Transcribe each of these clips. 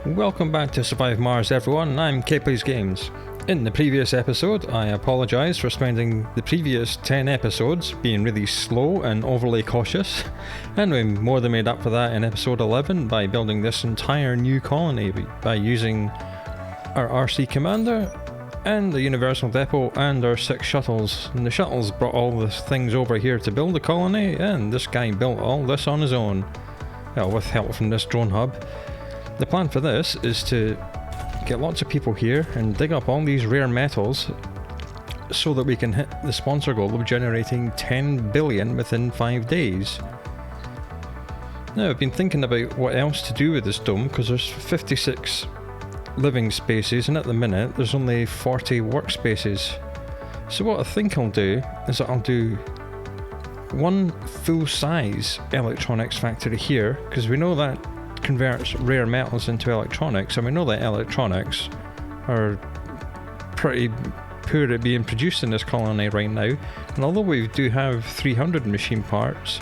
Welcome back to Survive Mars everyone, I'm Kepler's Games. In the previous episode, I apologise for spending the previous 10 episodes being really slow and overly cautious, and we more than made up for that in episode 11 by building this entire new colony by using our RC commander and the universal depot and our 6 shuttles. And the shuttles brought all the things over here to build the colony, and this guy built all this on his own. Well, with help from this drone hub. The plan for this is to get lots of people here and dig up all these rare metals so that we can hit the sponsor goal of generating 10 billion within 5 days. Now I've been thinking about what else to do with this dome because there's 56 living spaces and at the minute there's only 40 workspaces. So what I think I'll do is that I'll do one full-size electronics factory here because we know that converts rare metals into electronics, and we know that electronics are pretty poor at being produced in this colony right now. And although we do have 300 machine parts,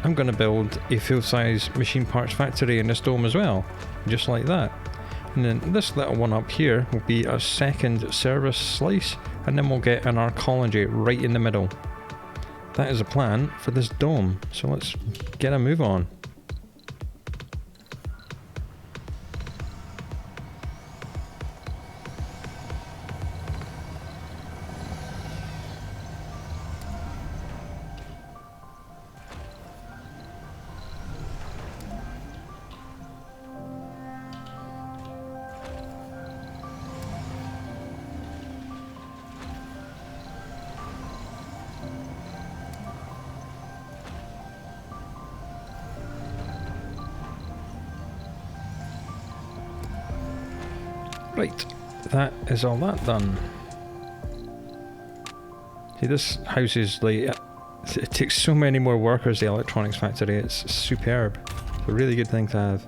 I'm going to build a full-size machine parts factory in this dome as well, just like that. And then this little one up here will be a second service slice, and then we'll get an archaeology right in the middle. That is a plan for this dome, so let's get a move on. Right, that is all that done. See, this house is like, it takes so many more workers, the electronics factory, it's superb. It's a really good thing to have.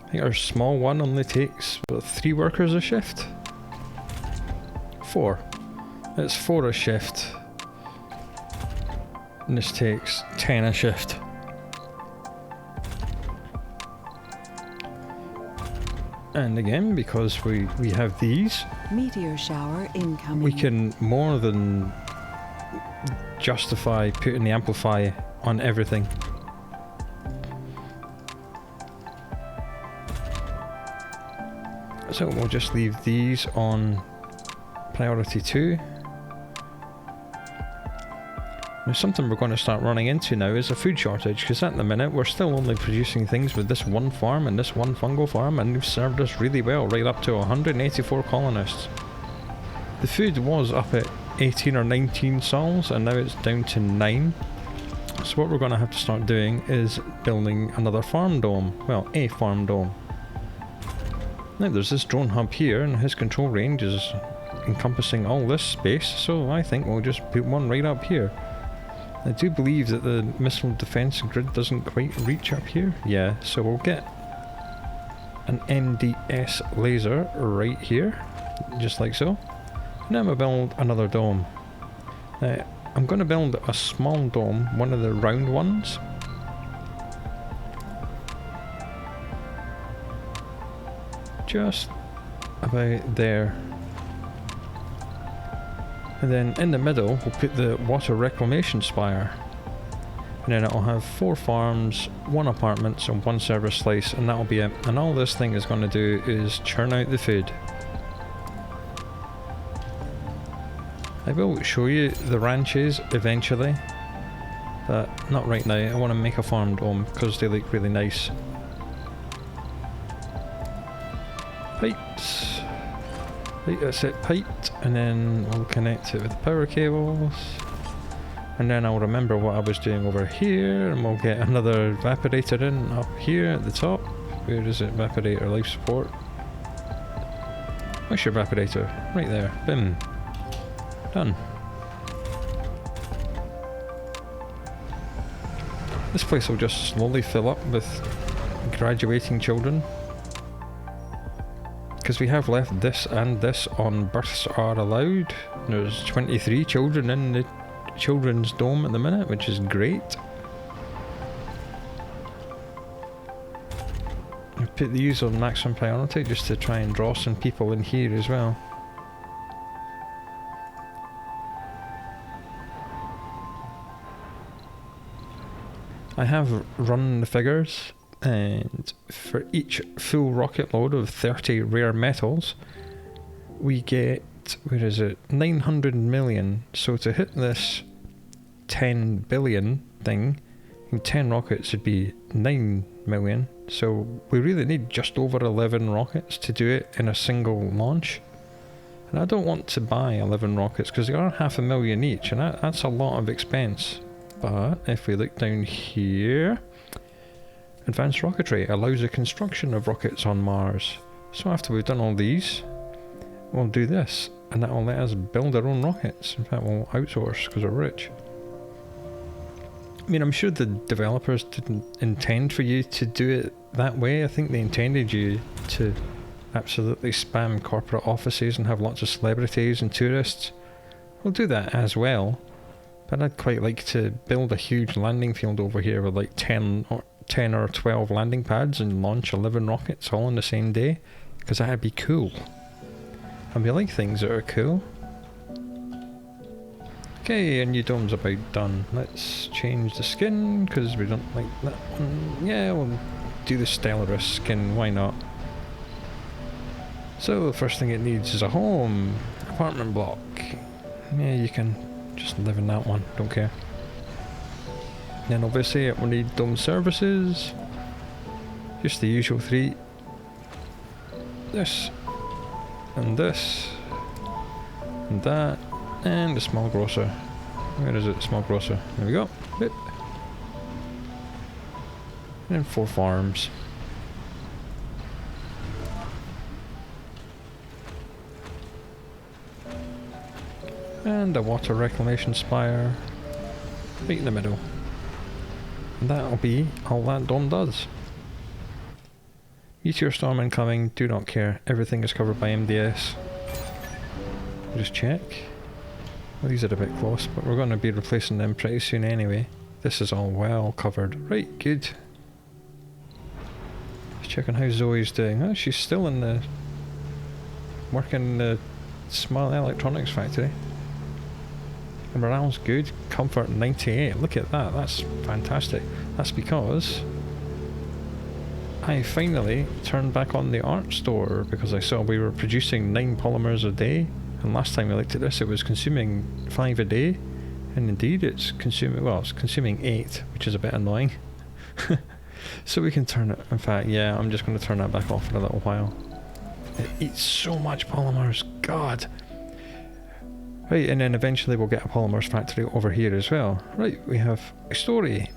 I think our small one only takes, what, 3 workers a shift? 4. It's 4 a shift. And this takes 10 a shift. And again, because we have these, meteor shower incoming. We can more than justify putting the amplify on everything. So we'll just leave these on priority 2. Now something we're going to start running into now is a food shortage, because at the minute we're still only producing things with this one farm and this one fungal farm, and they've served us really well, right up to 184 colonists. The food was up at 18 or 19 sols and now it's down to 9. So what we're going to have to start doing is building another farm dome, well, a farm dome. Now there's this drone hub here and his control range is encompassing all this space, so I think we'll just put one right up here. I do believe that the missile defense grid doesn't quite reach up here. Yeah, so we'll get an NDS laser right here, just like so. And then we'll build another dome. I'm going to build a small dome, one of the round ones. Just about there. And then in the middle we'll put the water reclamation spire, and then it'll have 4 farms, 1 apartments and 1 service slice, and that'll be it. And all this thing is going to do is churn out the food. I will show you the ranches eventually, but not right now. I want to make a farm dome because they look really nice. Pipes. Right, that's it, piped, and then I'll connect it with the power cables, and then I'll remember what I was doing over here, and we'll get another evaporator in up here at the top. Where is it? Evaporator life support. Where's your evaporator? Right there. Bim. Done. This place will just slowly fill up with graduating children, because we have left this and this on births are allowed. There's 23 children in the children's dome at the minute, which is great. put these on maximum priority just to try and draw some people in here as well. I have run the figures, and for each full rocket load of 30 rare metals, we get, where is it, 900 million. So to hit this 10 billion thing, in 10 rockets would be 9 million. So we really need just over 11 rockets to do it in a single launch. And I don't want to buy 11 rockets because they are 500,000 each, and that's a lot of expense. But if we look down here, advanced rocketry allows the construction of rockets on Mars. So after we've done all these, we'll do this, and that will let us build our own rockets. In fact, we'll outsource because we're rich. I mean, I'm sure the developers didn't intend for you to do it that way. I think they intended you to absolutely spam corporate offices and have lots of celebrities and tourists. We'll do that as well. But I'd quite like to build a huge landing field over here with like 10 or 12 landing pads and launch 11 rockets all on the same day, because that'd be cool. And we like things that are cool. Okay, and your dome's about done. Let's change the skin, because we don't like that one. Yeah, we'll do the Stellaris skin, why not? So the first thing it needs is a home. Apartment block. Yeah, you can just live in that one, don't care. Then obviously it will need dome services. Just the usual three. This. And this. And that. And the small grocer. Where is it? Small grocer. There we go. Bip. And then 4 farms. And a water reclamation spire right in the middle. And that'll be all that dome does. Meteor storm incoming, do not care. Everything is covered by MDS. Just check. Well, these are a bit close, but we're going to be replacing them pretty soon anyway. This is all well covered. Right, good. Just checking how Zoe's doing. Oh, she's still in the... working in the small electronics factory. Morale's good. Comfort 98. Look at that. That's fantastic. That's because I finally turned back on the art store because I saw we were producing 9 polymers a day, and last time I looked at this it was consuming 5 a day, and indeed it's consuming, well, it's consuming 8, which is a bit annoying. So we can turn it, in fact, yeah, I'm just going to turn that back off for a little while. It eats so much polymers, God. Right, and then eventually we'll get a polymers factory over here as well. Right, we have a story.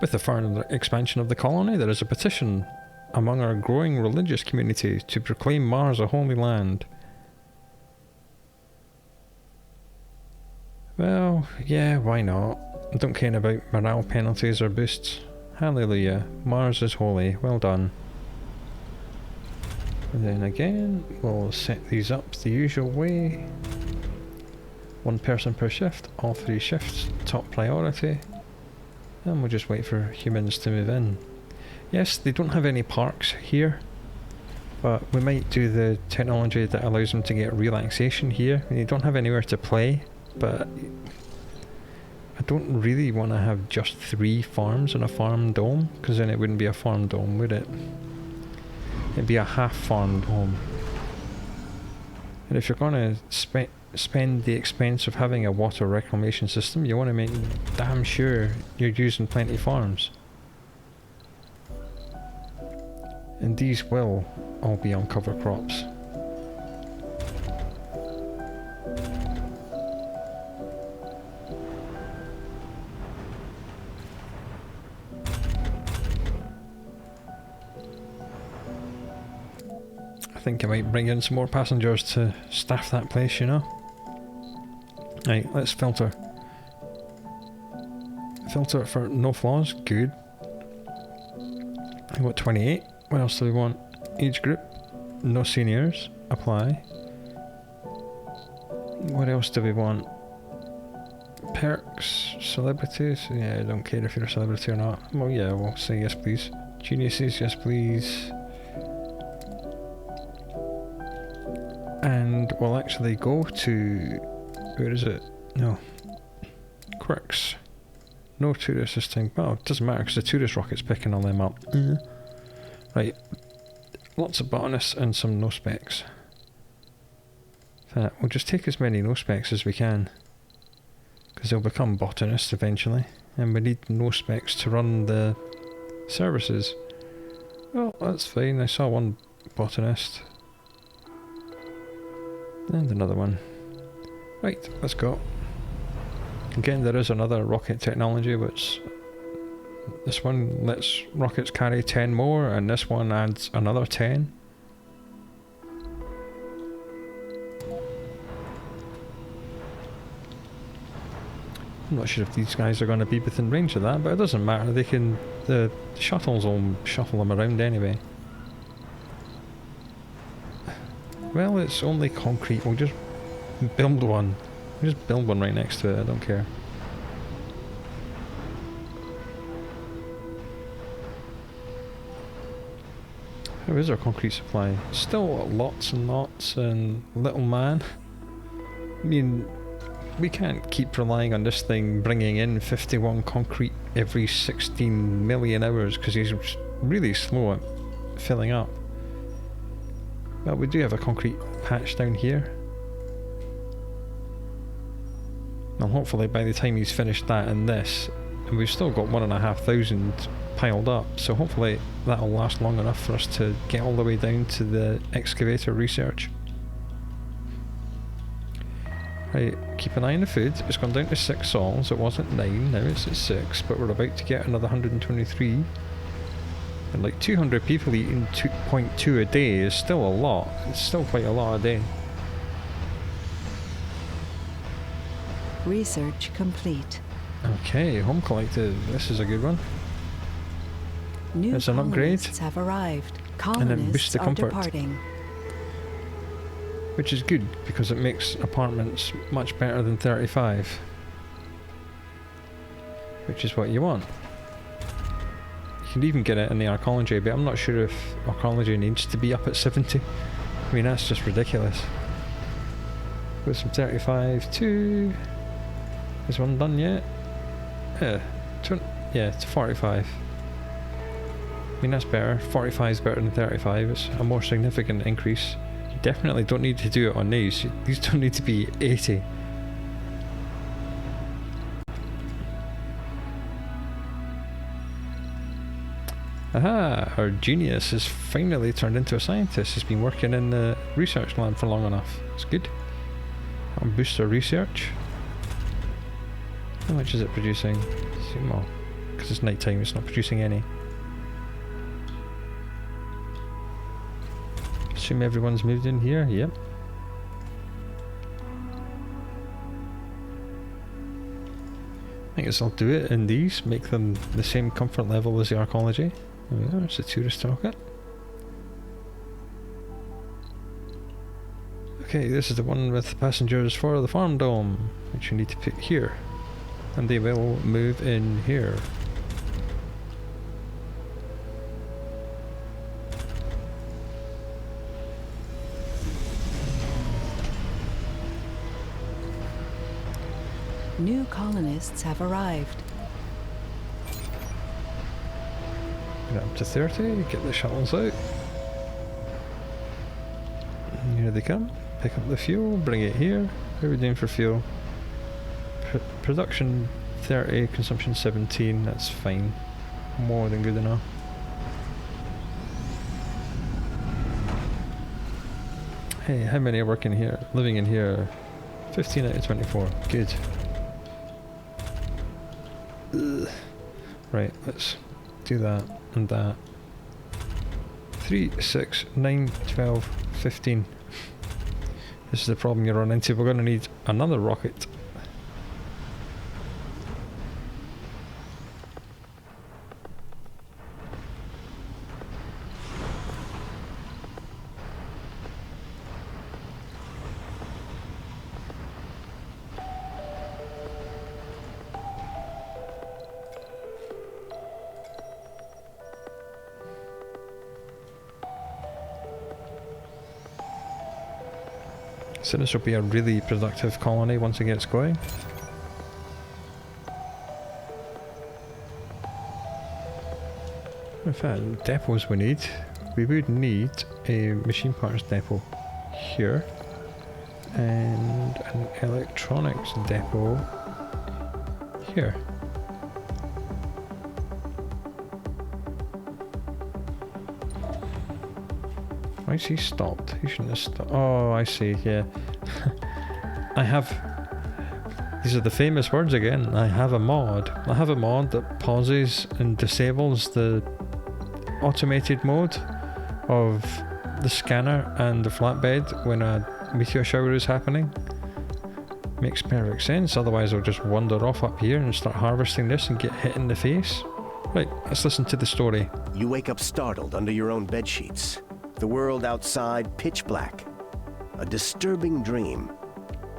With the further expansion of the colony, there is a petition among our growing religious community to proclaim Mars a holy land. Well, yeah, why not? I don't care about morale penalties or boosts. Hallelujah, Mars is holy, well done. And then again, we'll set these up the usual way. 1 person per shift, all 3 shifts, top priority. And we'll just wait for humans to move in. Yes, they don't have any parks here, but we might do the technology that allows them to get relaxation here. They don't have anywhere to play, but I don't really want to have just 3 farms in a farm dome, because then it wouldn't be a farm dome, would it? It'd be a half farm dome. And if you're going to spend the expense of having a water reclamation system, you want to make damn sure you're using plenty farms. And these will all be on cover crops. I think I might bring in some more passengers to staff that place, you know. Right, let's filter. Filter for no flaws, good. We got 28. What else do we want? Age group, no seniors, apply. What else do we want? Perks, celebrities, yeah, I don't care if you're a celebrity or not. Well, yeah, we'll say yes please. Geniuses, yes please. And we'll actually go to... where is it? No. Quirks. No tourist this time. Well, it doesn't matter because the tourist rocket's picking all them up. Right. Lots of botanists and some no specs. We'll just take as many no specs as we can. Because they'll become botanists eventually. And we need no specs to run the services. Well, that's fine. I saw one botanist. And another one. Right, let's go. Again, there is another rocket technology, which this one lets rockets carry 10 more, and this one adds another 10. I'm not sure if these guys are going to be within range of that, but it doesn't matter. They can, the shuttles will shuttle them around anyway. Well, it's only concrete. We'll just build one. We'll just build one right next to it. I don't care. How is our concrete supply? Still lots and lots, and little man. I mean, we can't keep relying on this thing bringing in 51 concrete every 16 million hours because he's really slow at filling up. Well, we do have a concrete patch down here. Well, hopefully by the time he's finished that and this, and we've still got 1,500 piled up, so hopefully that'll last long enough for us to get all the way down to the excavator research. Right, keep an eye on the food. It's gone down to 6 sols. It wasn't 9, now it's at 6, but we're about to get another 123. And like 200 people eating 2.2 a day is still a lot. It's still quite a lot a day. Research complete. Okay, home collective. This is a good one. New It's an upgrade. colonists have arrived. And it boosts Colonists the are comfort. departing. Which is good, because it makes apartments much better than 35. Which is what you want. You can even get it in the archaeology, but I'm not sure if archaeology needs to be up at 70. I mean, that's just ridiculous. With some 35 to... Is one done yet? Yeah, it's 45. I mean, that's better. 45 is better than 35. It's a more significant increase. You definitely don't need to do it on these. These don't need to be 80. Aha! Our genius has finally turned into a scientist. He's been working in the research lab for long enough. It's good. That'll boost our research. How much is it producing? Well, because it's night time, it's not producing any. Assume everyone's moved in here. Yep. I guess I'll do it in these, make them the same comfort level as the archaeology. There we are, it's a tourist rocket. Okay, this is the one with passengers for the farm dome, which you need to put here. And they will move in here. New colonists have arrived. Get up to 30, get the shuttles out. And here they come. Pick up the fuel, bring it here. How are we doing for fuel? Production 30, consumption 17, that's fine. More than good enough. Hey, how many are working here? Living in here? 15 out of 24. Good. Ugh. Right, let's do that and that. 3, 6, 9, 12, 15. This is the problem you run into. We're going to need another rocket. So this will be a really productive colony once it gets going. In fact, depots we need. We would need a machine parts depot here and an electronics depot here. Why is he stopped? He shouldn't have stopped. Oh, I see, yeah. I have... These are the famous words again. I have a mod. I have a mod that pauses and disables the automated mode of the scanner and the flatbed when a meteor shower is happening. Makes perfect sense, otherwise I'll just wander off up here and start harvesting this and get hit in the face. Right, let's listen to the story. You wake up startled under your own bed sheets. The world outside pitch black. A disturbing dream.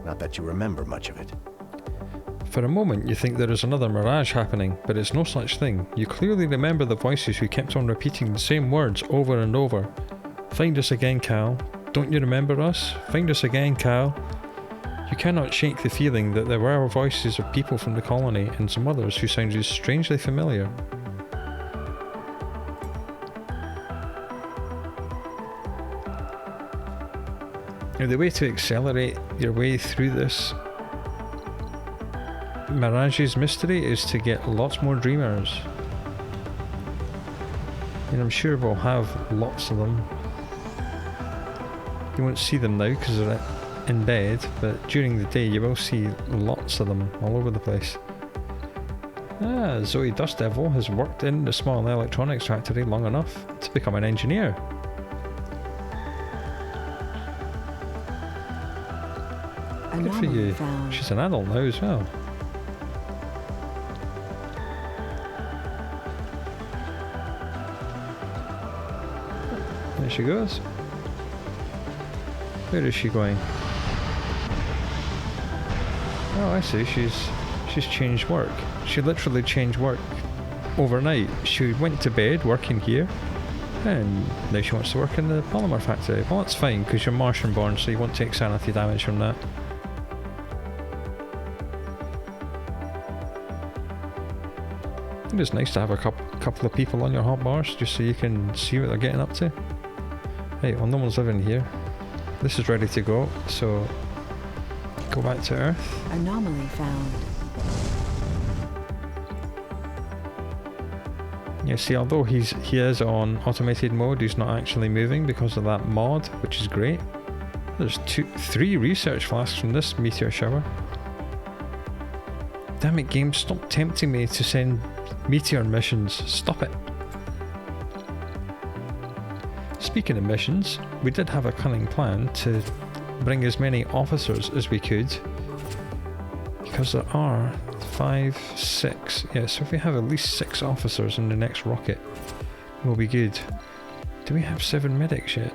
Not that you remember much of it. For a moment you think there is another mirage happening, but it's no such thing. You clearly remember the voices who kept on repeating the same words over and over. Find us again, Cal. Don't you remember us? Find us again, Cal. You cannot shake the feeling that there were voices of people from the colony and some others who sounded strangely familiar. Now, the way to accelerate your way through this Mirage's mystery is to get lots more dreamers. And I'm sure we'll have lots of them. You won't see them now because they're in bed, but during the day you will see lots of them all over the place. Zoe Dust Devil has worked in the small electronics factory long enough to become an engineer. Good for you. She's an adult now as well. There she goes. Where is she going? Oh, I see. She's changed work. She literally changed work overnight. She went to bed working here, and now she wants to work in the polymer factory. Well, that's fine because you're Martian born, so you won't take sanity damage from that. It is nice to have a couple of people on your hotbars just so you can see what they're getting up to. Right, well, no one's living here. This is ready to go, so go back to Earth. Anomaly found. Yeah, see, although he is on automated mode, he's not actually moving because of that mod, which is great. There's 3 research flasks from this meteor shower. Damn it, game, stop tempting me to send meteor missions. Stop it. Speaking of missions, we did have a cunning plan to bring as many officers as we could, because there are 5, 6. Yeah, so if we have at least 6 officers in the next rocket, we'll be good. Do we have 7 medics yet?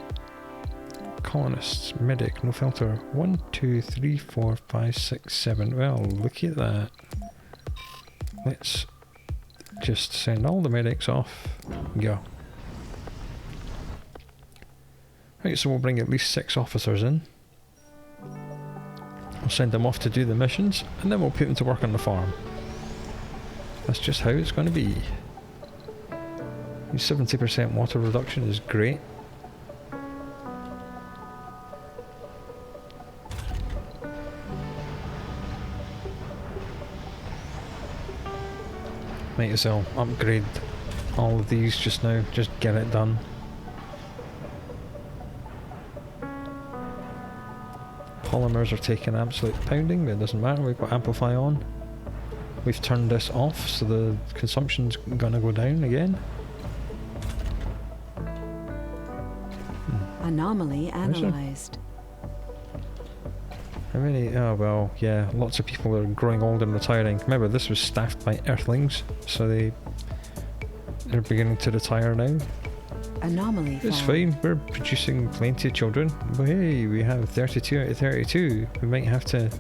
Colonists, medic, no filter. 1, 2, 3, 4, 5, 6, 7. Well, look at that. Let's just send all the medics off and go. Right, so we'll bring at least 6 officers in. We'll send them off to do the missions, and then we'll put them to work on the farm. That's just how it's going to be. 70% water reduction is great. Might as well upgrade all of these just now, just get it done. Polymers are taking absolute pounding, but it doesn't matter, we've got Amplify on. We've turned this off, so the consumption's gonna go down again. Anomaly analyzed. How many? Oh well, yeah, lots of people are growing old and retiring. Remember, this was staffed by Earthlings, so they're beginning to retire now. Anomaly It's found. fine, we're producing plenty of children. But hey, we have 32 out of 32. We might have to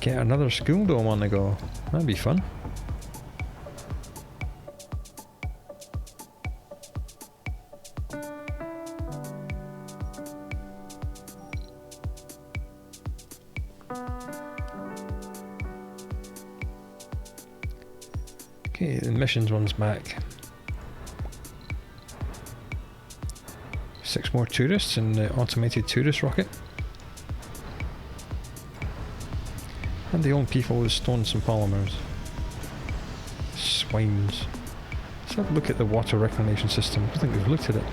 get another school dome on the go. That'd be fun. Okay, the missions one's back. 6 more tourists in the automated tourist rocket. And the old people with stones and polymers. Swines. Let's have a look at the water reclamation system. I don't think we've looked at it.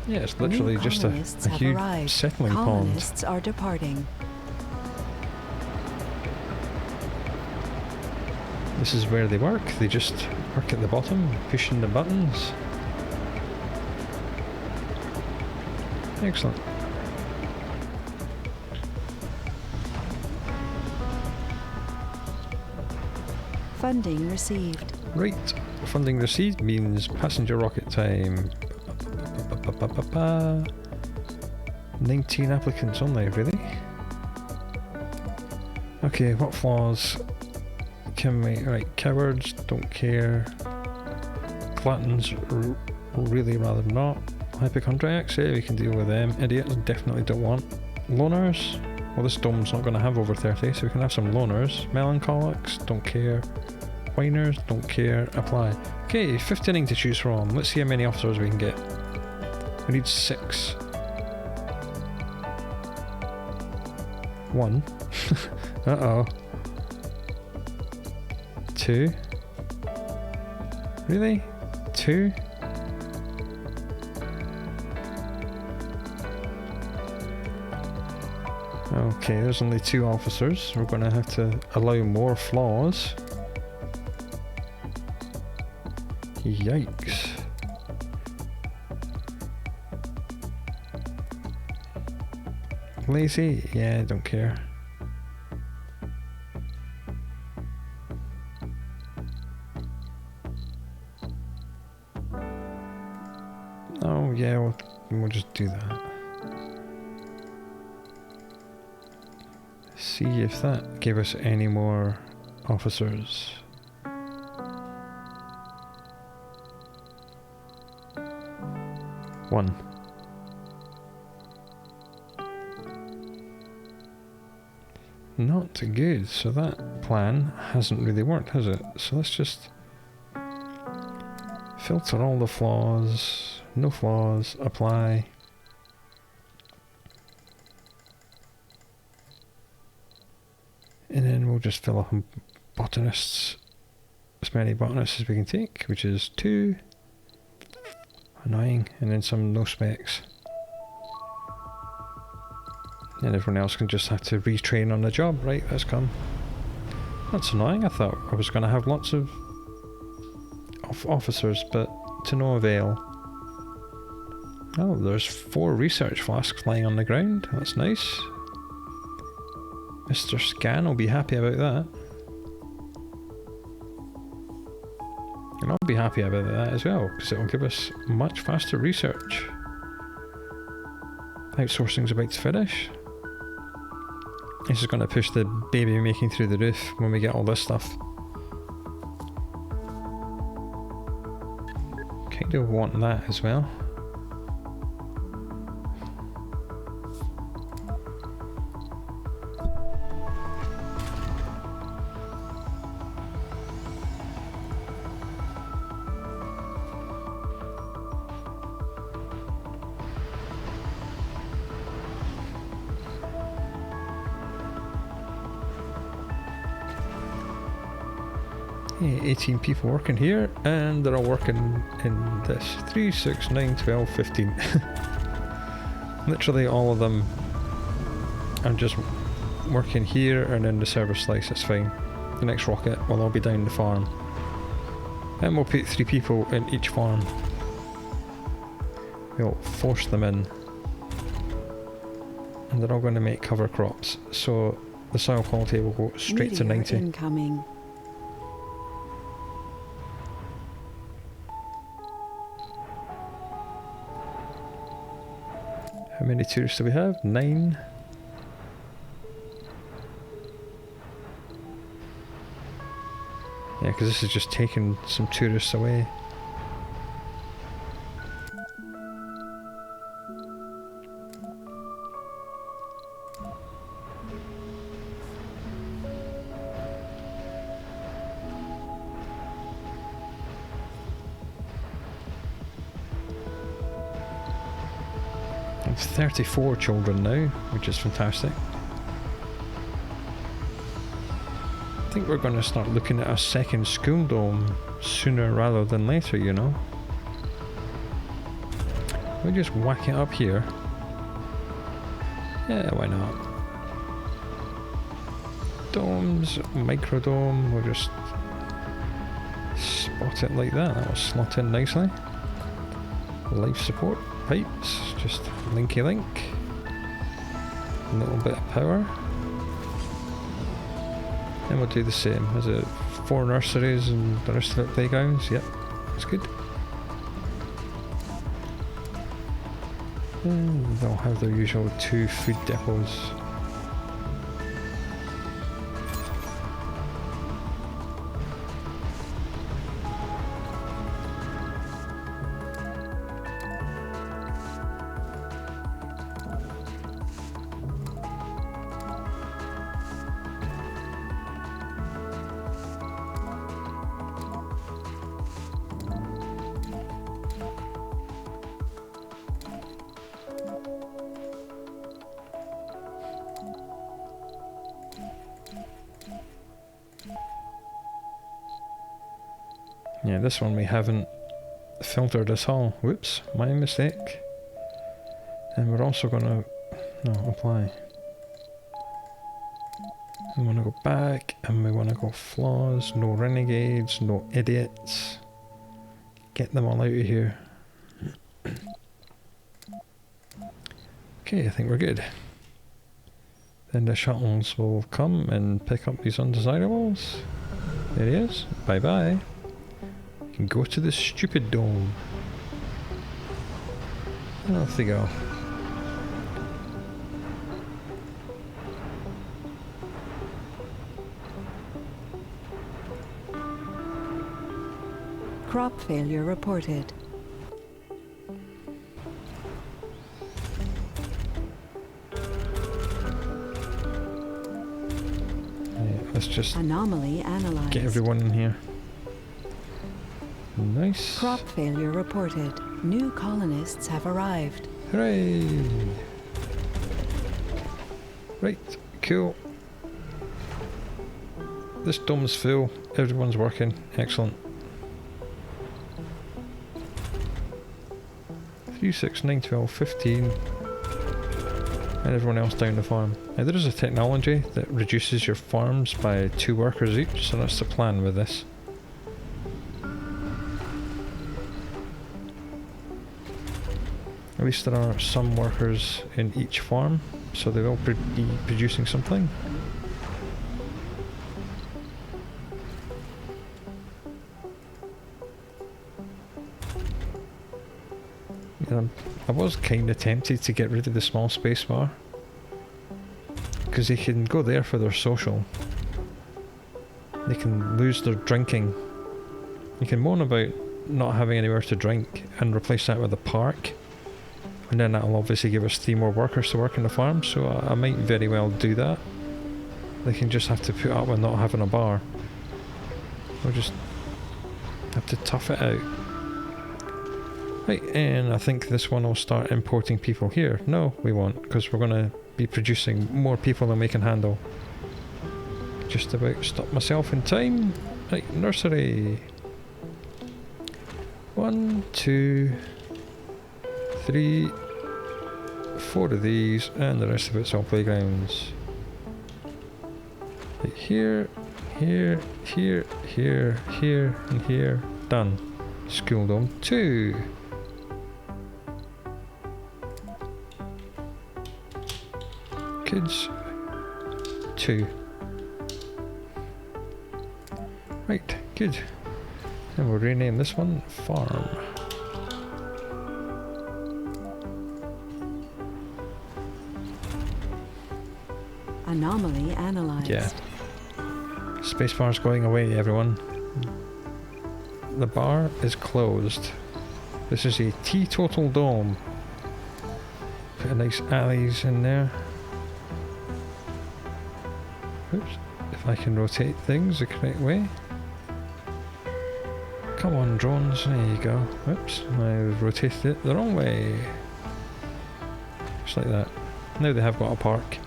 Yeah, it's literally just a huge settling pond. Colonists are departing. This is where they work. They just work at the bottom, pushing the buttons. Excellent. Funding received. Right, funding received means passenger rocket time. 19 applicants only, really? Okay, what flaws can we... Right, cowards, don't care. Gluttons, really rather not. Hypochondriacs, yeah, we can deal with them. Idiots, definitely don't want. Loners, well this dome's not going to have over 30, so we can have some loners. Melancholics, don't care. Whiners, don't care. Apply. Okay, 59 to choose from. Let's see how many officers we can get. We need 6. 1. Uh-oh. 2. Really? 2? Okay, there's only 2 officers. We're going to have to allow more flaws. Yikes. Lazy? Yeah, don't care. Oh yeah, we'll just do that. See if that gave us any more officers. One. Not good, so that plan hasn't really worked, has it? So let's just filter all the flaws, no flaws, apply. And then we'll just fill up on botanists, as many botanists as we can take, which is 2. Annoying, and then some no specs. And everyone else can just have to retrain on the job. Right, let's come. That's annoying. I thought I was going to have lots of officers, but to no avail. Oh, there's 4 research flasks lying on the ground. That's nice. Mr. Scan will be happy about that. And I'll be happy about that as well, because it will give us much faster research. Outsourcing's about to finish. This is going to push the baby making through the roof when we get all this stuff. Kind of want that as well. Yeah, 18 people working here, and they're all working in this. 3, 6, 9, 12, 15. Literally all of them are just working here and in the server slice, that's fine. The next rocket will all be down the farm. And we'll put 3 people in each farm. We'll force them in. And they're all going to make cover crops. So the soil quality will go straight to 90. Incoming. How many tourists do we have? 9. Yeah, because this is just taking some tourists away. have 34 children now, which is fantastic. I think we're going to start looking at a second school dome sooner rather than later, you know. We just whack it up here. Yeah, why not? Domes, microdome, we'll just spot it like that. That'll slot in nicely. Life support pipes, just linky link. A little bit of power. And we'll do the same. Is it 4 nurseries and the rest of it playgrounds? Yep, that's good. And they'll have their usual 2 food depots. Yeah, this one we haven't filtered at all. Whoops, my mistake. And we're also gonna... no, apply. We wanna go back, and we wanna go flaws, no renegades, no idiots. Get them all out of here. Okay, I think we're good. Then the shuttles will come and pick up these undesirables. There he is. Bye bye. You can go to the stupid dome. And off they go. Crop failure reported. Let's just Anomaly analyzed. get everyone in here. Nice. Crop failure reported. New colonists have arrived. Hooray! Right, cool. This dome's full. Everyone's working. Excellent. 3, 6, 9, 12, 15. And everyone else down the farm. Now there is a technology that reduces your farms by 2 workers each, so that's the plan with this. At least there are some workers in each farm, so they will be producing something. Yeah, I was kind of tempted to get rid of the small space bar, because they can go there for their social. They can lose their drinking. You can moan about not having anywhere to drink and replace that with a park. And then that'll obviously give us 3 more workers to work in the farm, so I might very well do that. They can just have to put up with not having a bar. We'll just have to tough it out. Right, and I think this one will start importing people here. No, we won't, because we're going to be producing more people than we can handle. Just about stop myself in time. Right, nursery. 1, 2, 3, 4 of these, and the rest of it's all playgrounds. Right, here, here, here, here, here, and here. Done. School dome 2. Kids 2. Right, good. And we'll rename this one Farm. Anomaly analyzed. Yeah. Spacebar's going away, everyone. The bar is closed. This is a teetotal dome. Put a nice alleys in there. Oops. If I can rotate things the correct way. Come on, drones. There you go. Oops. I've rotated it the wrong way. Just like that. Now they have got a park.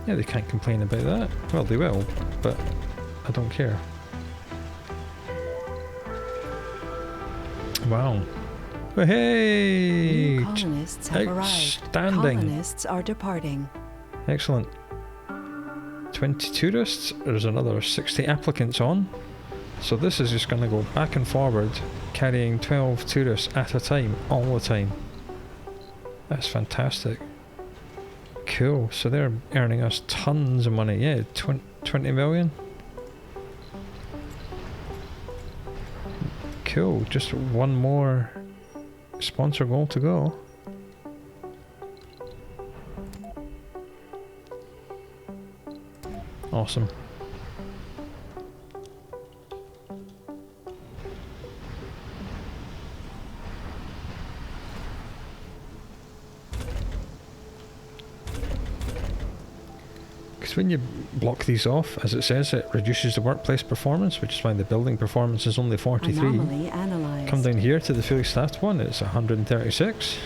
Yeah, they can't complain about that. Well, they will, but I don't care. Wow. Oh, hey! New colonists have arrived. Outstanding. Colonists are departing. Excellent. 20 tourists. There's another 60 applicants on. So this is just going to go back and forward, carrying 12 tourists at a time, all the time. That's fantastic. Cool. So they're earning us tons of money. Yeah, 20 million. Cool. Just one more sponsor goal to go. Awesome. Because when you block these off, as it says, it reduces the workplace performance, which is why the building performance is only 43. Anomaly analyzed. Come down here to the fully staffed one, it's 136.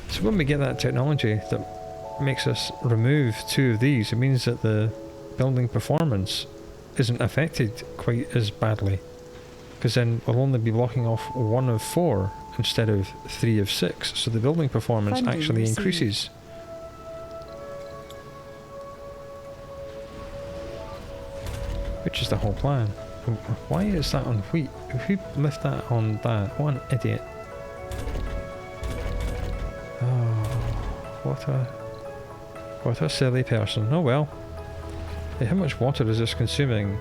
So when we get that technology that makes us remove 2 of these, it means that the building performance isn't affected quite as badly. Because then we'll only be blocking off 1 of 4 instead of 3 of 6. So the building performance Funding actually received. increases. Which is the whole plan. Why is that on wheat? Who left that on that? What an idiot. Oh, what a silly person. Oh well. Hey, how much water is this consuming?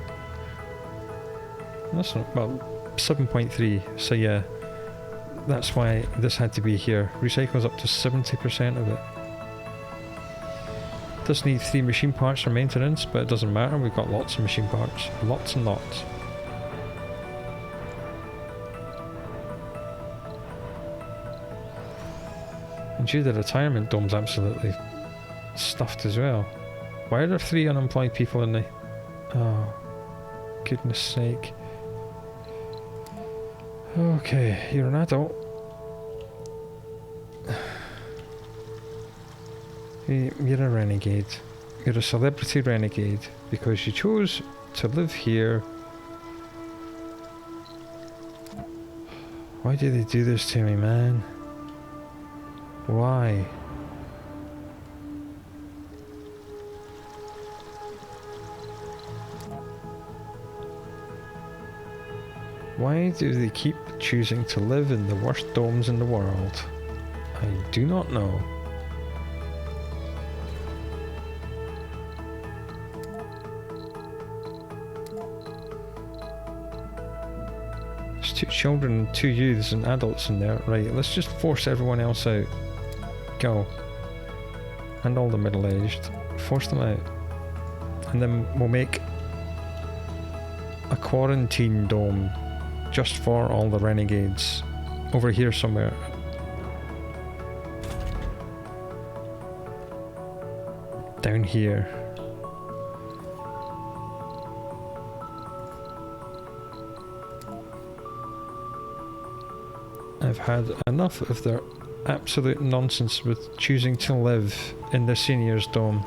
That's not, well, 7.3. So yeah, that's why this had to be here. Recycles up to 70% of it. Does need 3 machine parts for maintenance, but it doesn't matter, we've got lots of machine parts. Lots and lots. And gee, the retirement dome's absolutely stuffed as well. Why are there 3 unemployed people in the... Oh, goodness sake. Okay, you're an adult. You're a renegade. You're a celebrity renegade because you chose to live here. Why do they do this to me, man? Why? Why do they keep choosing to live in the worst domes in the world? I do not know. There's 2 children, 2 youths and adults in there. Right, let's just force everyone else out. Go. And all the middle-aged. Force them out. And then we'll make a quarantine dome just for all the renegades. Over here somewhere. Down here. I've had enough of their absolute nonsense with choosing to live in the seniors dome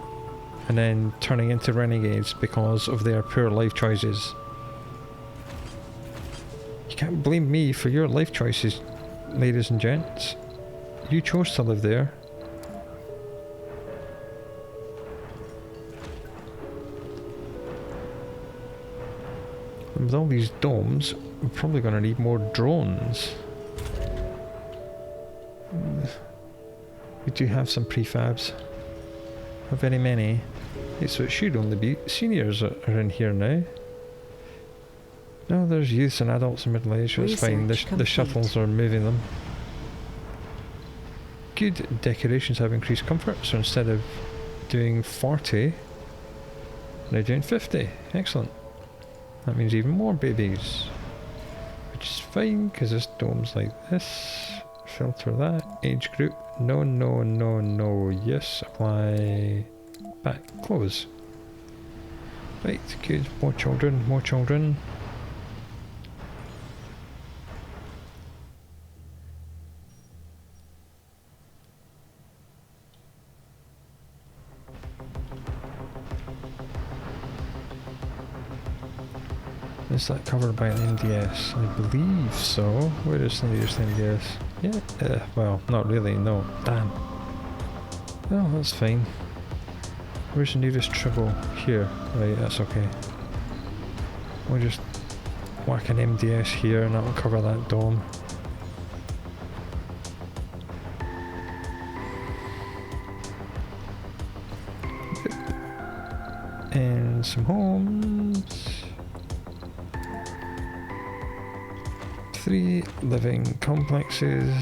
and then turning into renegades because of their poor life choices. You can't blame me for your life choices, ladies and gents. You chose to live there. And with all these domes, we're probably going to need more drones. We do have some prefabs. Not very many. Okay, so it should only be seniors are in here now. No, there's youths and adults and middle-aged. It's fine. The shuttles are moving them. Good. Decorations have increased comfort. So instead of doing 40, they're doing 50. Excellent. That means even more babies. Which is fine, because this dome's like this. Filter that. Age group. No, no, no, no. Yes. Apply. Back. Close. Right. Good. More children. More children. Is that covered by an NDS? I believe so. Where is the nearest NDS? Yeah, well, not really, no. Damn. Oh, that's fine. Where's the nearest tribble? Here. Right, that's okay. We'll just whack an MDS here and that'll cover that dome. And some homes. 3 living complexes.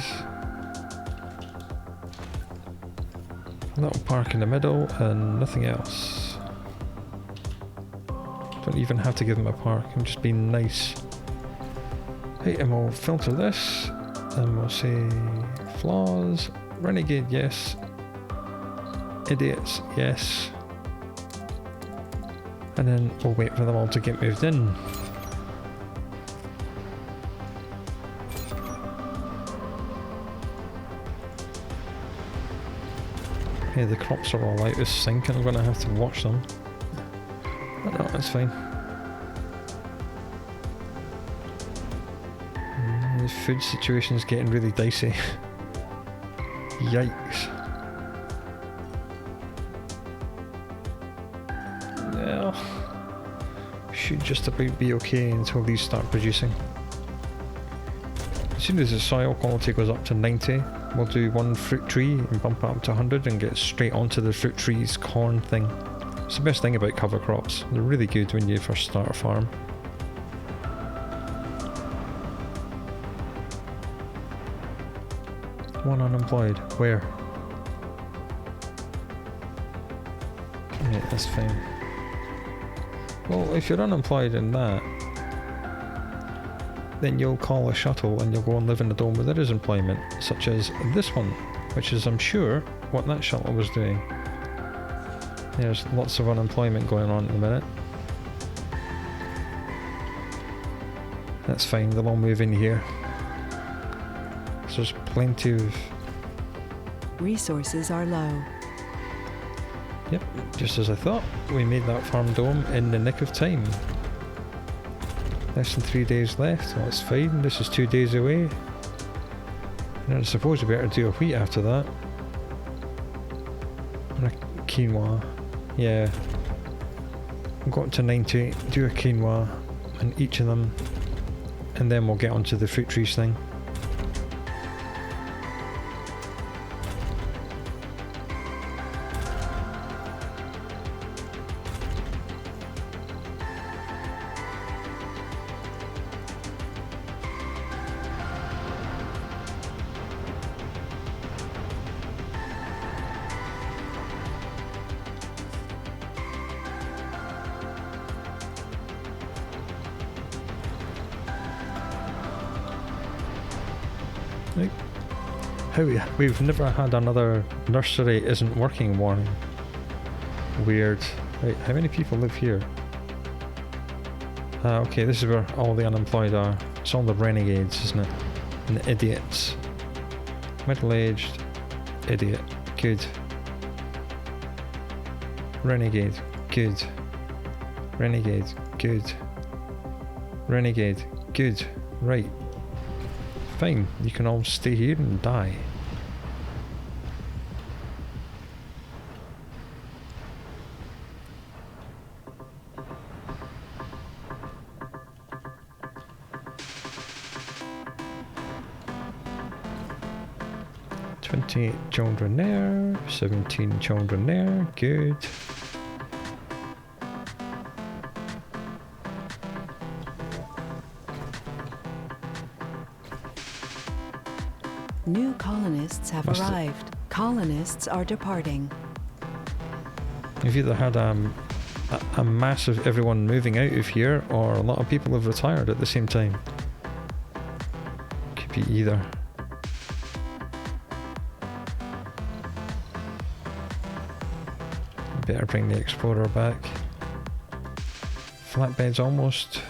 A little park in the middle and nothing else. Don't even have to give them a park, I'm just being nice. Right, and we'll filter this and we'll say flaws, renegade yes, idiots yes, and then we'll wait for them all to get moved in. Yeah, the crops are all out of sync and I'm going to have to watch them. But no, that's fine. The food situation is getting really dicey. Yikes. Well, should just about be okay until these start producing. As soon as the soil quality goes up to 90, we'll do one fruit tree and bump it up to 100 and get straight onto the fruit tree's corn thing. It's the best thing about cover crops. They're really good when you first start a farm. One unemployed. Where? Yeah, that's fine. Well, if you're unemployed in that, then you'll call a shuttle and you'll go and live in a dome where there is employment, such as this one, which is, I'm sure, what that shuttle was doing. There's lots of unemployment going on at the minute. That's fine, they'll all move in here. So there's plenty of... Resources are low. Yep, just as I thought. We made that farm dome in the nick of time. Less than 3 days left, well, that's fine. This is 2 days away. And I suppose we better do a wheat after that. And a quinoa. Yeah. We'll go up to 90, do a quinoa in each of them. And then we'll get onto the fruit trees thing. Right. We've never had another nursery isn't working warning. Weird. Right, how many people live here? Okay, this is where all the unemployed are. It's all the renegades, isn't it? And the idiots. Middle-aged. Idiot. Good. Renegade. Good. Renegade. Good. Renegade. Good. Right. Fine, you can all stay here and die. "28 children there, 17 children there, good. New colonists have arrived. Colonists are departing. We've either had a massive everyone moving out of here, or a lot of people have retired at the same time. Could be either. Better bring the explorer back. Flatbed's almost...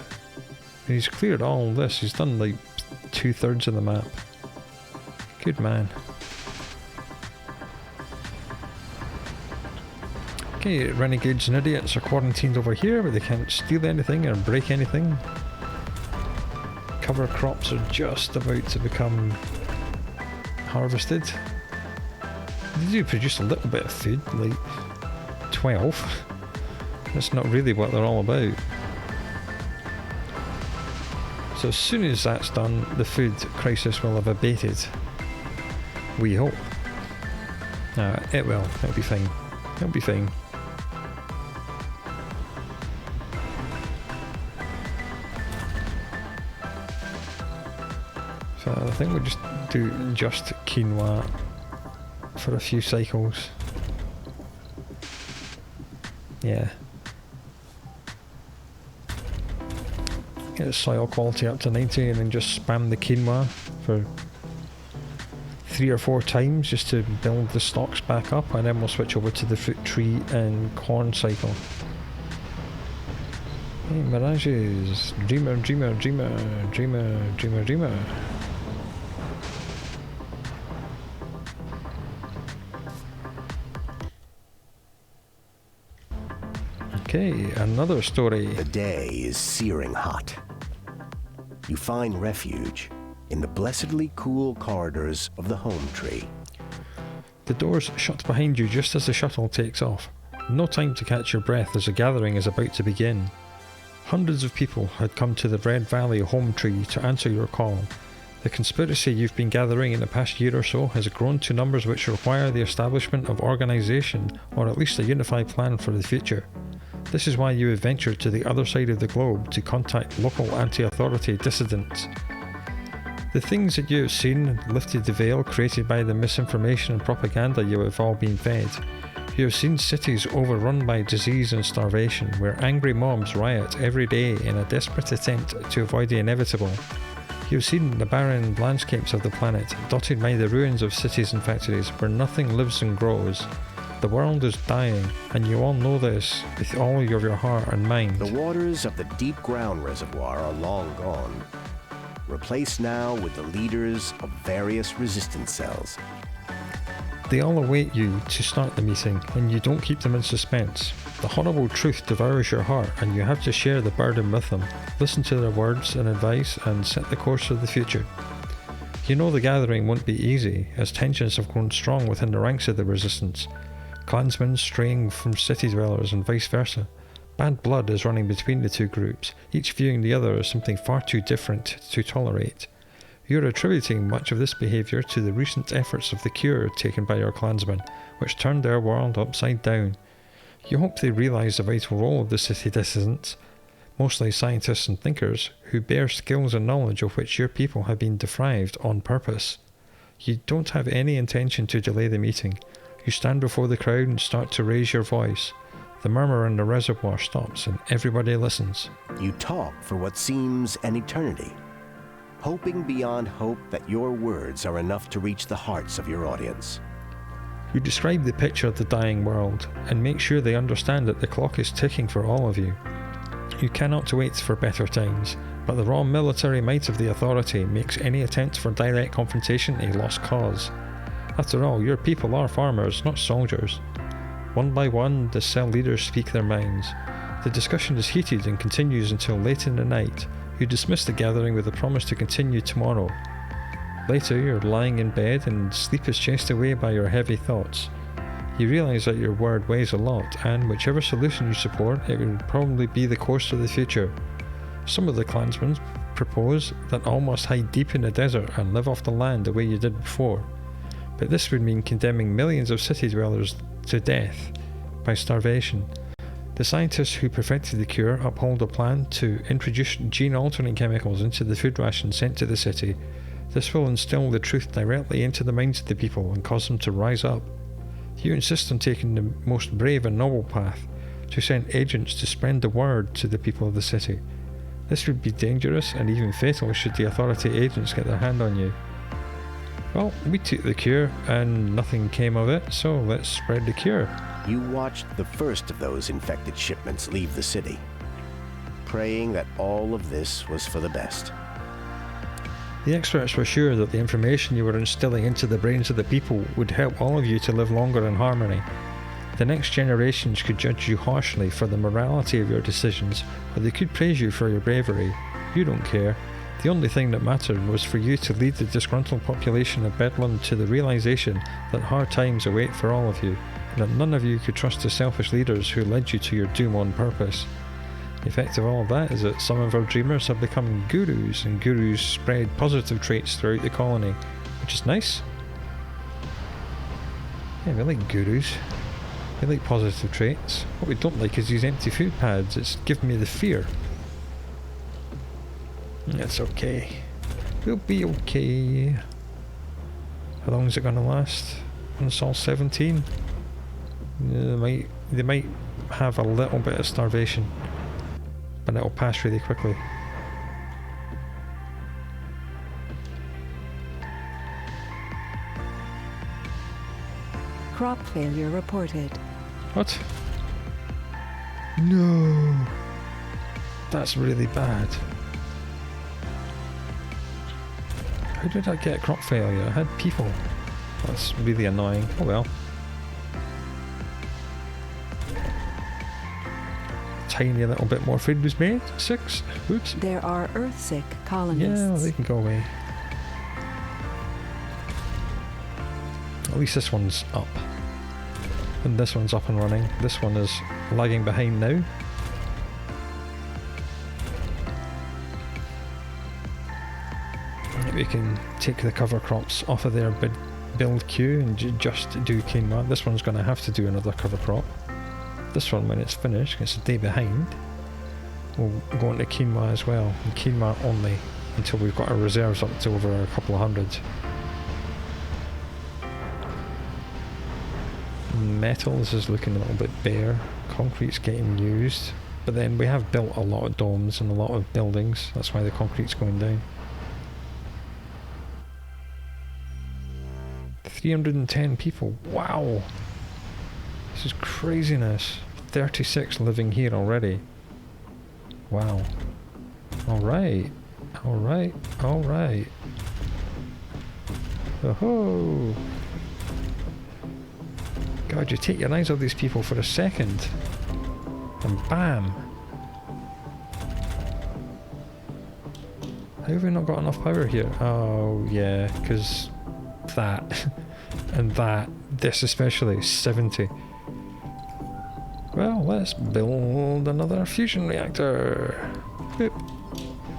He's cleared all this. He's done like 2/3 of the map. Good man. Okay, renegades and idiots are quarantined over here, but they can't steal anything or break anything. cover crops are just about to become harvested. They do produce a little bit of food, like 12. That's not really what they're all about. So as soon as that's done, the food crisis will have abated. We hope. It will. It'll be fine. It'll be fine. So I think we'll just do just quinoa for a few cycles. Yeah. Get the soil quality up to 90 and then just spam the quinoa for 3 or 4 times just to build the stalks back up, and then we'll switch over to the fruit tree and corn cycle. Hey, mirages. Dreamer, dreamer, dreamer, dreamer, dreamer, dreamer. Okay, another story. The day is searing hot. You find refuge in the blessedly cool corridors of the home tree. The doors shut behind you just as the shuttle takes off. No time to catch your breath as the gathering is about to begin. Hundreds of people had come to the Red Valley home tree to answer your call. The conspiracy you've been gathering in the past year or so has grown to numbers which require the establishment of organisation, or at least a unified plan for the future. This is why you have ventured to the other side of the globe to contact local anti-authority dissidents. The things that you have seen lifted the veil created by the misinformation and propaganda you have all been fed. You have seen cities overrun by disease and starvation, where angry mobs riot every day in a desperate attempt to avoid the inevitable. You have seen the barren landscapes of the planet, dotted by the ruins of cities and factories, where nothing lives and grows. The world is dying, and you all know this with all of your heart and mind. The waters of the deep ground reservoir are long gone, replaced now with the leaders of various resistance cells. They all await you to start the meeting, and you don't keep them in suspense. The horrible truth devours your heart, and you have to share the burden with them. Listen to their words and advice, and set the course for the future. You know the gathering won't be easy, as tensions have grown strong within the ranks of the resistance. Clansmen straying from city dwellers and vice versa. Bad blood is running between the two groups, each viewing the other as something far too different to tolerate. You're attributing much of this behaviour to the recent efforts of the cure taken by your clansmen, which turned their world upside down. You hope they realise the vital role of the city dissidents, mostly scientists and thinkers, who bear skills and knowledge of which your people have been deprived on purpose. You don't have any intention to delay the meeting. You stand before the crowd and start to raise your voice. The murmur in the reservoir stops and everybody listens. You talk for what seems an eternity, hoping beyond hope that your words are enough to reach the hearts of your audience. You describe the picture of the dying world and make sure they understand that the clock is ticking for all of you. You cannot wait for better times, but the raw military might of the authority makes any attempt for direct confrontation a lost cause. After all, your people are farmers, not soldiers. One by one, the cell leaders speak their minds. The discussion is heated and continues until late in the night. You dismiss the gathering with a promise to continue tomorrow. Later, you're lying in bed and sleep is chased away by your heavy thoughts. You realise that your word weighs a lot, and whichever solution you support, it will probably be the course of the future. Some of the clansmen propose that all must hide deep in the desert and live off the land the way you did before. But this would mean condemning millions of city dwellers to death by starvation. The scientists who perfected the cure uphold a plan to introduce gene-altering chemicals into the food ration sent to the city. This will instill the truth directly into the minds of the people and cause them to rise up. You insist on taking the most brave and noble path, to send agents to spread the word to the people of the city. This would be dangerous and even fatal should the authority agents get their hand on you. Well, we took the cure and nothing came of it, so let's spread the cure. You watched the first of those infected shipments leave the city, praying that all of this was for the best. The experts were sure that the information you were instilling into the brains of the people would help all of you to live longer in harmony. The next generations could judge you harshly for the morality of your decisions, or they could praise you for your bravery. You don't care. The only thing that mattered was for you to lead the disgruntled population of Bedlam to the realization that hard times await for all of you, and that none of you could trust the selfish leaders who led you to your doom on purpose. The effect of all of that is that some of our dreamers have become gurus, and gurus spread positive traits throughout the colony, which is nice. Yeah, we like gurus. We like positive traits. What we don't like is these empty food pads. It's giving me the fear. It's okay. We'll be okay. How long is it going to last? It's all 17. They might have a little bit of starvation, but it'll pass really quickly. Crop failure reported. What? No. That's really bad. How did I get crop failure? I had people. That's really annoying. Oh well. Tiny little bit more food was made. 6. Oops. There are Earth-sick colonists. Yeah, they can go away. At least this one's up. And this one's up and running. This one is lagging behind now. We can take the cover crops off of their build queue and just do quinoa. This one's going to have to do another cover crop. This one, when it's finished, it's a day behind, we'll go into quinoa as well. And quinoa only until we've got our reserves up to over a couple of hundred. Metals is looking a little bit bare. Concrete's getting used. But then we have built a lot of domes and a lot of buildings. That's why the concrete's going down. 310 people. Wow. This is craziness. 36 living here already. Wow. Alright. Alright. Alright. Oh-ho! God, you take your eyes off these people for a second. And bam! How have we not got enough power here? Oh, yeah, because that. And that. This especially. 70. Well, let's build another fusion reactor. Boop.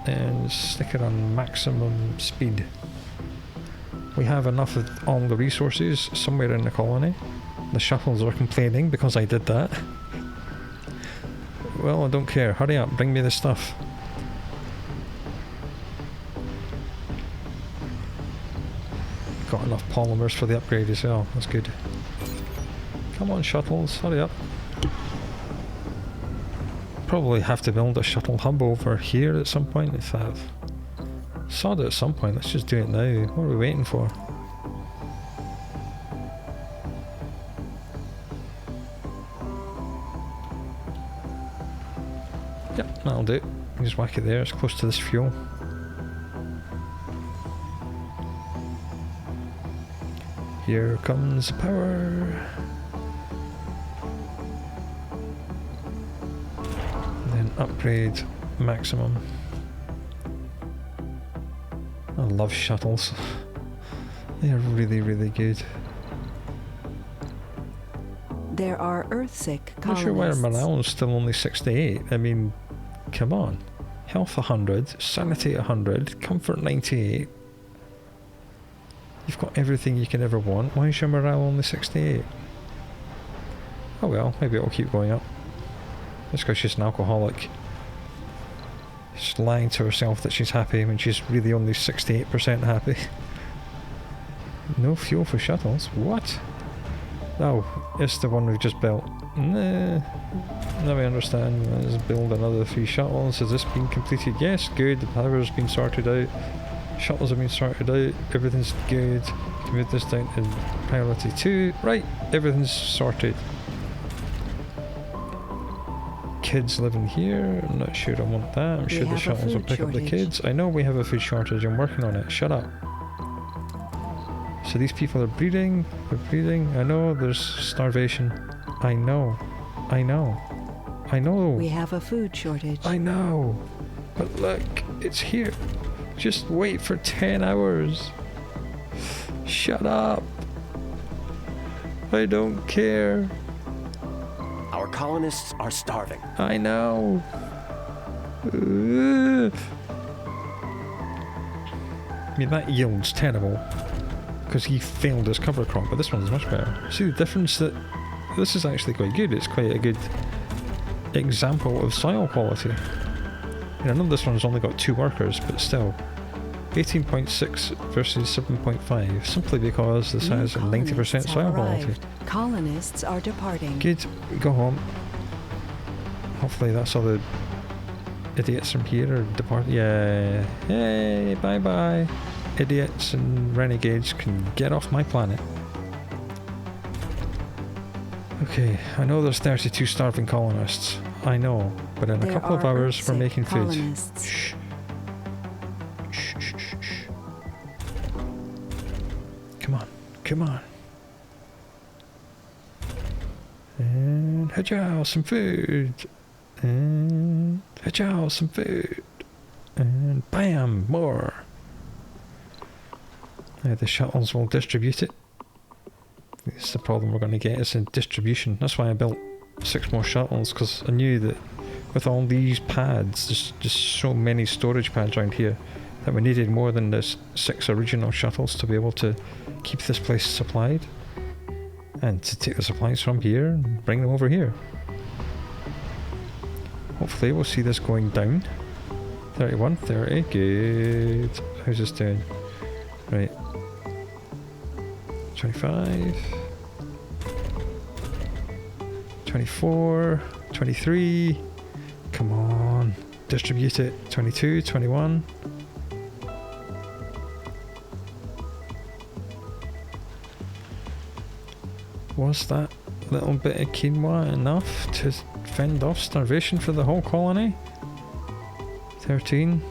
And stick it on maximum speed. We have enough of all the resources somewhere in the colony. The shuttles are complaining because I did that. Well, I don't care. Hurry up, bring me the stuff. Got enough polymers for the upgrade as well. That's good. Come on, shuttles, hurry up. Probably have to build a shuttle hub over here at some point. If I've saw it at some point, let's just do it now. What are we waiting for? Yep, that'll do. Just whack it there, it's close to this fuel. Here comes power. Then upgrade maximum. I love shuttles. They are really, really good. There are Earth-sick colonists. I'm not sure why morale is still only 68. I mean, come on. Health 100, sanity 100, comfort 98. You've got everything you can ever want. Why is your morale only 68? Oh well, maybe it'll keep going up. It's because she's an alcoholic. She's lying to herself that she's happy when she's really only 68% happy. No fuel for shuttles? What? Oh, it's the one we've just built. Nah. Now I understand. Let's build another 3 shuttles. Has this been completed? Yes, good. The power's been sorted out. Shuttles have been sorted out. Everything's good. Can move this down to priority 2. Right, everything's sorted. Kids living here. I'm not sure I want that. I'm sure the shuttles will pick up the kids. I know we have a food shortage. I'm working on it. Shut up. So these people are breeding. They're breeding. I know there's starvation. I know. I know. I know. We have a food shortage. I know. But look, it's here. Just wait for 10 hours. Shut up. I don't care. Our colonists are starving. I know. I mean, that yield's terrible because he failed his cover crop, but this one's much better. See the difference? That this is actually quite good. It's quite a good example of soil quality. I know this one's only got 2 workers, but still 18.6 versus 7.5, simply because this has 90% soil quality. Colonists are departing. Good, go home. Hopefully that's all the idiots from here are depart. Yeah, hey, bye bye. Idiots and renegades can get off my planet. Okay, I know there's 32 starving colonists. I know, but in a couple of hours we're making food. Shh. Shh, shh, shh, shh. Come on, come on. And hachow, some food. And hachow, some food. And bam, more. The shuttles will distribute it. This is the problem we're going to get, is in distribution. That's why I built 6 more shuttles, because I knew that with all these pads, there's just so many storage pads around here, that we needed more than the 6 original shuttles to be able to keep this place supplied. And to take the supplies from here and bring them over here. Hopefully we'll see this going down. 31, 30, good. How's this doing? Right. 25. 24. 23. Come on. Distribute it. 22, 21. Was that little bit of quinoa enough to fend off starvation for the whole colony? 13,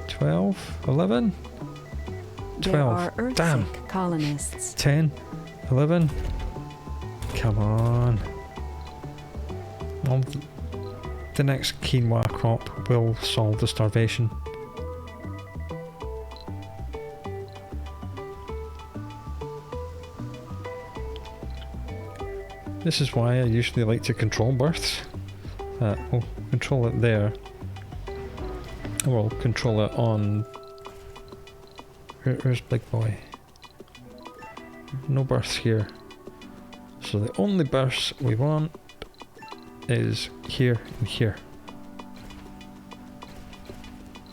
12, 11, 12, damn, colonists. 10, 11, come on. Well, the next quinoa crop will solve the starvation. This is why I usually like to control births. We'll control it there. We'll control it on... Where's Big Boy? No births here. So the only births we want is here and here.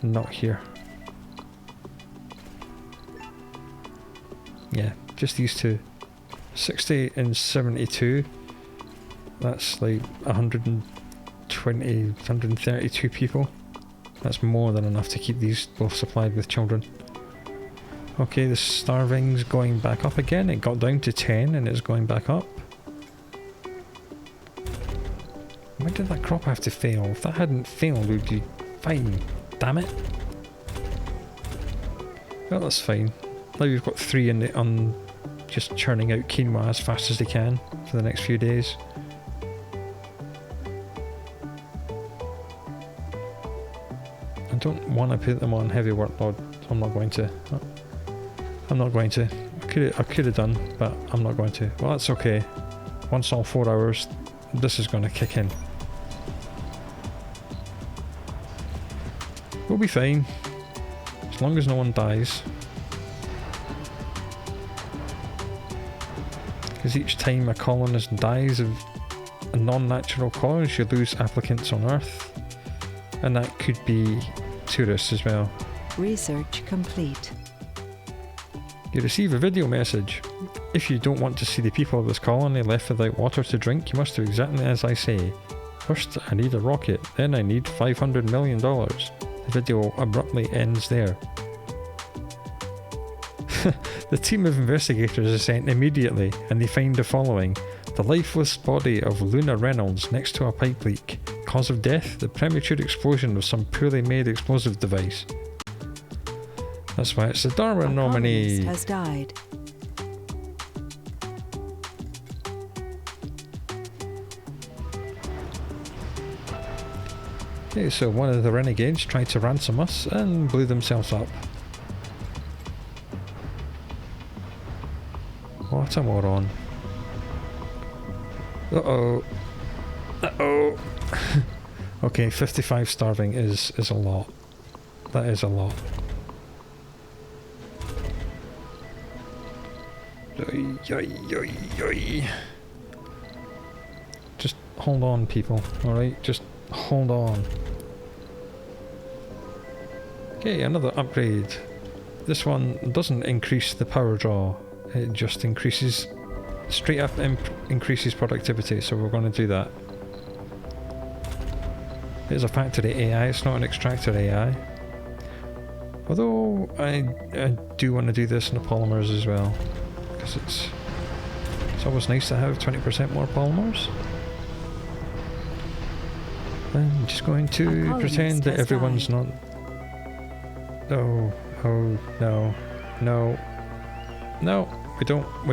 Not here. Yeah, just these two. 60 and 72. That's like 120, 132 people. That's more than enough to keep these both supplied with children. Okay, the starving's going back up again. It got down to 10 and it's going back up. Why did that crop have to fail? If that hadn't failed, we'd be fine. Damn it. Well, that's fine. Now we've got 3 in the just churning out quinoa as fast as they can for the next few days. I don't want to put them on heavy workload. I'm not going to. I'm not going to. I could have done, but I'm not going to. Well, that's okay. Once all 4 hours, this is going to kick in. We'll be fine, as long as no one dies. Because each time a colonist dies of a non-natural cause, you lose applicants on Earth. And that could be tourists as well. Research complete. You receive a video message. If you don't want to see the people of this colony left without water to drink, you must do exactly as I say. First, I need a rocket, then I need $500 million. The video abruptly ends there. The team of investigators is sent immediately, and they find the following. The lifeless body of Luna Reynolds next to a pipe leak. Cause of death, the premature explosion of some poorly made explosive device. That's why it's the Darwin nominee. Has died. Okay, so one of the renegades tried to ransom us and blew themselves up. What a moron. Uh-oh. Uh-oh. Okay, 55 starving is a lot. That is a lot. Oi, oi, oi, oi. Just hold on, people, alright? Just hold on. Okay, another upgrade. This one doesn't increase the power draw, it just increases, straight up increases productivity, so we're going to do that. It is a factory AI, it's not an extractor AI. Although I do want to do this in the polymers as well, because it's always nice to have 20% more polymers. I'm just going to pretend that everyone's not... Oh, oh, no, no, no, we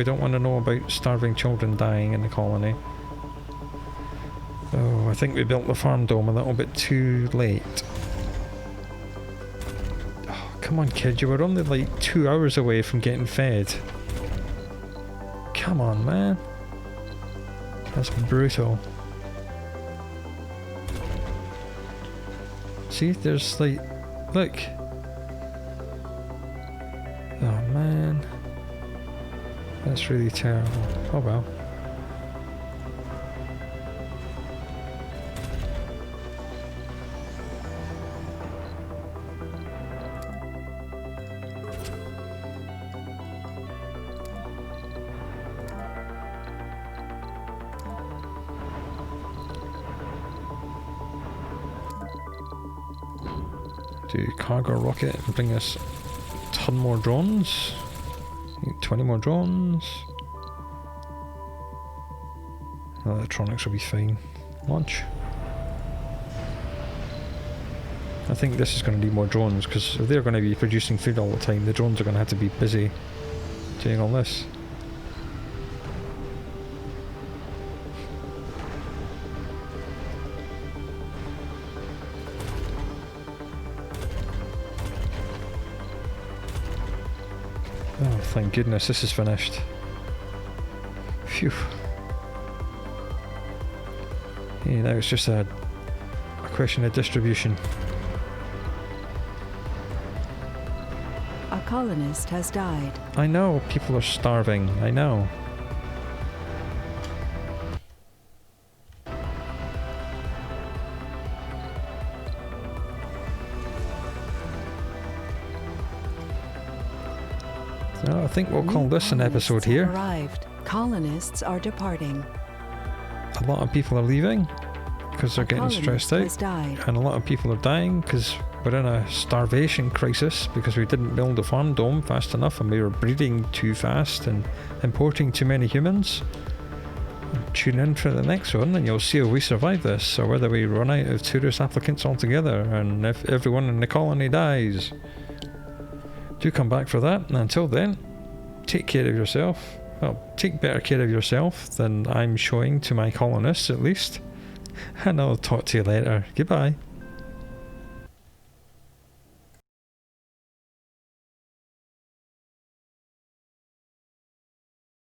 don't want to know about starving children dying in the colony. Oh, I think we built the farm dome a little bit too late. Oh, come on kid, you were only like 2 hours away from getting fed. Come on man. That's brutal. See, there's like, look. Oh man. That's really terrible. Oh well. Do cargo rocket and bring us a ton more drones. 20 more drones. Electronics will be fine. Launch. I think this is going to need more drones because if they're going to be producing food all the time, the drones are going to have to be busy doing all this. Oh, thank goodness this is finished. Phew. Yeah, now it's just a question of distribution. A colonist has died. I know, people are starving, I know. So I think we'll call this an episode here. Arrived. Colonists are departing. A lot of people are leaving because they're getting stressed out, and a lot of people are dying because we're in a starvation crisis because we didn't build the farm dome fast enough and we were breeding too fast and importing too many humans. Tune in for the next one and you'll see if we survive this, or whether we run out of tourist applicants altogether and if everyone in the colony dies. Do come back for that, and until then, take care of yourself. Well, take better care of yourself than I'm showing to my colonists at least. And I'll talk to you later. Goodbye.